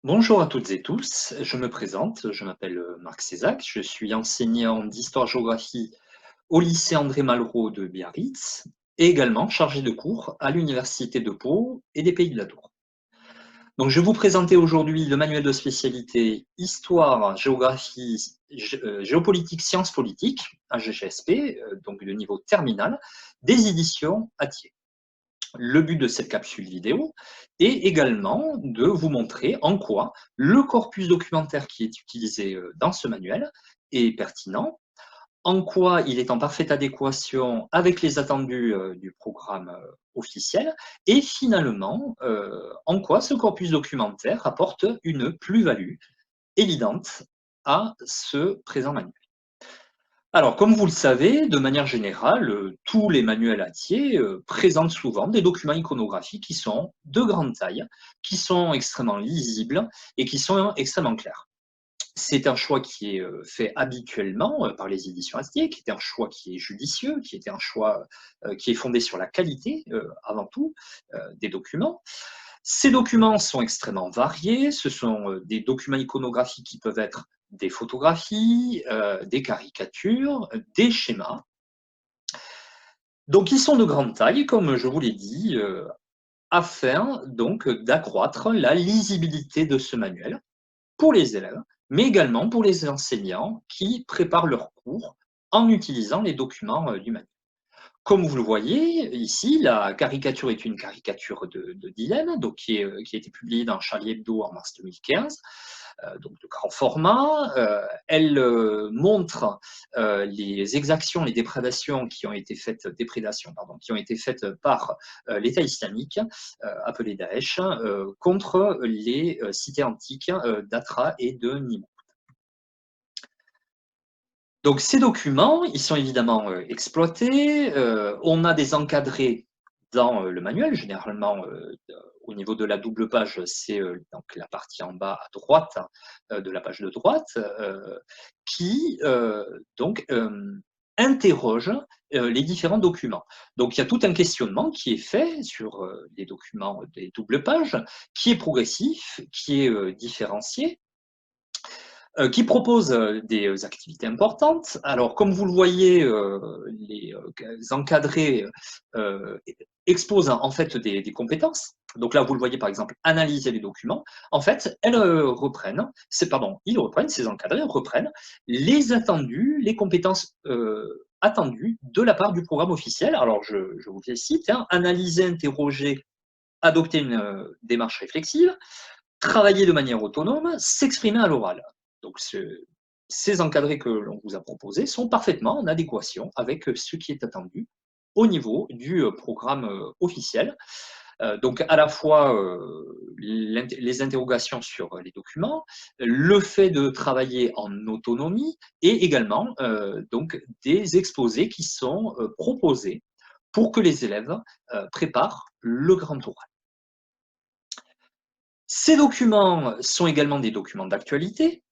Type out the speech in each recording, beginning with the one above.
Bonjour à toutes et tous, je me présente, je m'appelle Marc Cézac, je suis enseignant d'histoire-géographie au lycée André Malraux de Biarritz et également chargé de cours à l'Université de Pau et des Pays de la Dour. Donc, je vais vous présenter aujourd'hui le manuel de spécialité Histoire, Géographie, Géopolitique, Sciences politiques, AGGSP, donc de niveau terminal, des éditions Hatier. Le but de cette capsule vidéo est également de vous montrer en quoi le corpus documentaire qui est utilisé dans ce manuel est pertinent, en quoi il est en parfaite adéquation avec les attendus du programme officiel, et finalement, en quoi ce corpus documentaire apporte une plus-value évidente à ce présent manuel. Alors, comme vous le savez, de manière générale, tous les manuels Hatier présentent souvent des documents iconographiques qui sont de grande taille, qui sont extrêmement lisibles et qui sont extrêmement clairs. C'est un choix qui est fait habituellement par les éditions Hatier, qui est un choix qui est judicieux, qui était un choix qui est fondé sur la qualité avant tout des documents. Ces documents sont extrêmement variés. Ce sont des documents iconographiques qui peuvent être des photographies, des caricatures, des schémas. Donc, ils sont de grande taille, comme je vous l'ai dit, afin donc d'accroître la lisibilité de ce manuel pour les élèves, mais également pour les enseignants qui préparent leurs cours en utilisant les documents du manuel. Comme vous le voyez ici, la caricature est une caricature de Dillen, donc qui a été publiée dans Charlie Hebdo en mars 2015, donc de grand format. Elle montre les exactions, les déprédations qui ont été faites, qui ont été faites par l'État islamique, appelé Daesh, contre les cités antiques d'Atra et de Nimrud. Donc ces documents, ils sont évidemment exploités. On a des encadrés dans le manuel, généralement au niveau de la double page, c'est donc la partie en bas à droite de la page de droite, qui donc interroge les différents documents. Donc il y a tout un questionnement qui est fait sur les documents des doubles pages, qui est progressif, qui est différencié, qui propose des activités importantes. Alors, comme vous le voyez, les encadrés exposent en fait des compétences. Donc là, vous le voyez par exemple, analyser les documents. En fait, ils reprennent, ces encadrés reprennent les attendus, les compétences attendues de la part du programme officiel. Alors, je vous les cite, hein, analyser, interroger, adopter une démarche réflexive, travailler de manière autonome, s'exprimer à l'oral. Donc, ces encadrés que l'on vous a proposés sont parfaitement en adéquation avec ce qui est attendu au niveau du programme officiel. Donc, à la fois les interrogations sur les documents, le fait de travailler en autonomie et également donc des exposés qui sont proposés pour que les élèves préparent le grand oral. Ces documents sont également des documents d'actualité.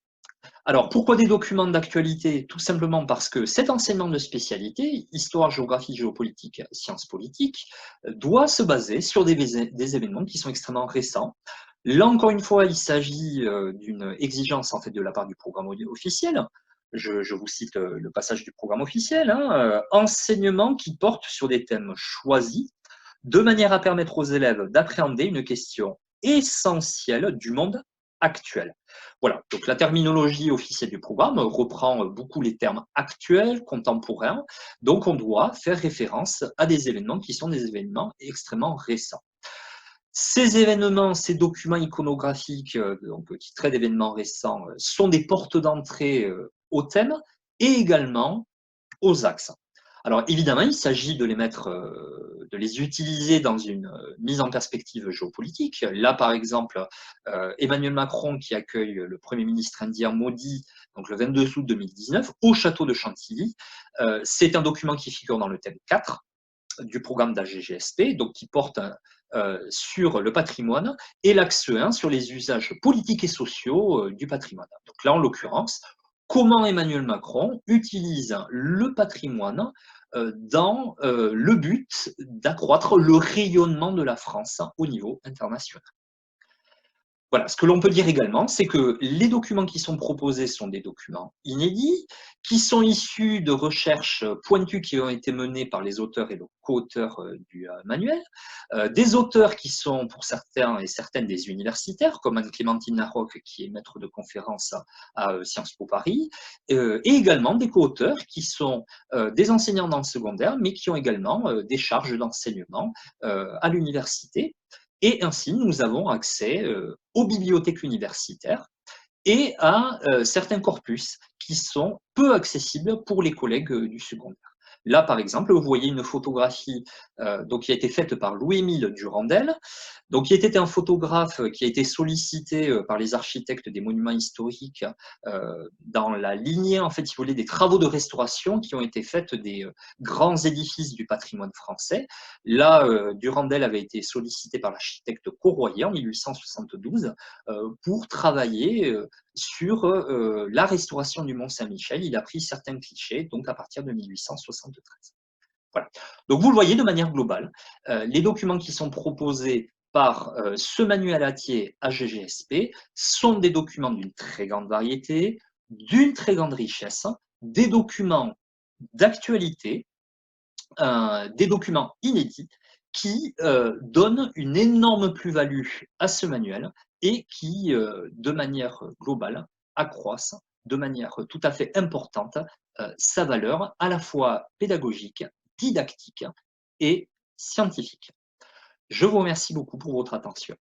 Alors, pourquoi des documents d'actualité? Tout simplement parce que cet enseignement de spécialité, histoire, géographie, géopolitique, sciences politiques, doit se baser sur des événements qui sont extrêmement récents. Là, encore une fois, il s'agit d'une exigence en fait de la part du programme officiel. Je vous cite le passage du programme officiel, hein, enseignement qui porte sur des thèmes choisis de manière à permettre aux élèves d'appréhender une question essentielle du monde actuel. Voilà, donc la terminologie officielle du programme reprend beaucoup les termes actuels, contemporains, donc on doit faire référence à des événements qui sont des événements extrêmement récents. Ces événements, ces documents iconographiques donc, qui traitent d'événements récents sont des portes d'entrée au thème et également aux axes. Alors évidemment, il s'agit de les mettre, de les utiliser dans une mise en perspective géopolitique. Là, par exemple, Emmanuel Macron qui accueille le Premier ministre indien Modi, donc le 22 août 2019, au château de Chantilly. C'est un document qui figure dans le thème 4 du programme d'AGGSP, donc qui porte sur le patrimoine, et l'axe 1 sur les usages politiques et sociaux du patrimoine. Donc là, en l'occurrence, comment Emmanuel Macron utilise le patrimoine dans le but d'accroître le rayonnement de la France au niveau international. Voilà, ce que l'on peut dire également, c'est que les documents qui sont proposés sont des documents inédits, qui sont issus de recherches pointues qui ont été menées par les auteurs et le co-auteur du manuel, des auteurs qui sont pour certains et certaines des universitaires, comme Anne-Clémentine Larocque qui est maître de conférence à Sciences Po Paris, et également des co-auteurs qui sont des enseignants dans le secondaire, mais qui ont également des charges d'enseignement à l'université. Et ainsi, nous avons accès aux bibliothèques universitaires et à certains corpus qui sont peu accessibles pour les collègues du secondaire. Là, par exemple, vous voyez une photographie donc, qui a été faite par Louis-Émile Durandel, donc, qui était un photographe qui a été sollicité par les architectes des monuments historiques dans la lignée, en fait, si vous voulez, des travaux de restauration qui ont été faits des grands édifices du patrimoine français. Là, Durandel avait été sollicité par l'architecte Corroyer en 1872 pour travailler sur la restauration du Mont-Saint-Michel. Il a pris certains clichés, donc à partir de 1873. Voilà. Donc vous le voyez de manière globale, les documents qui sont proposés par ce manuel Hatier AGGSP sont des documents d'une très grande variété, d'une très grande richesse, des documents d'actualité, des documents inédits qui donnent une énorme plus-value à ce manuel et qui, de manière globale, accroissent de manière tout à fait importante sa valeur à la fois pédagogique, didactique et scientifique. Je vous remercie beaucoup pour votre attention.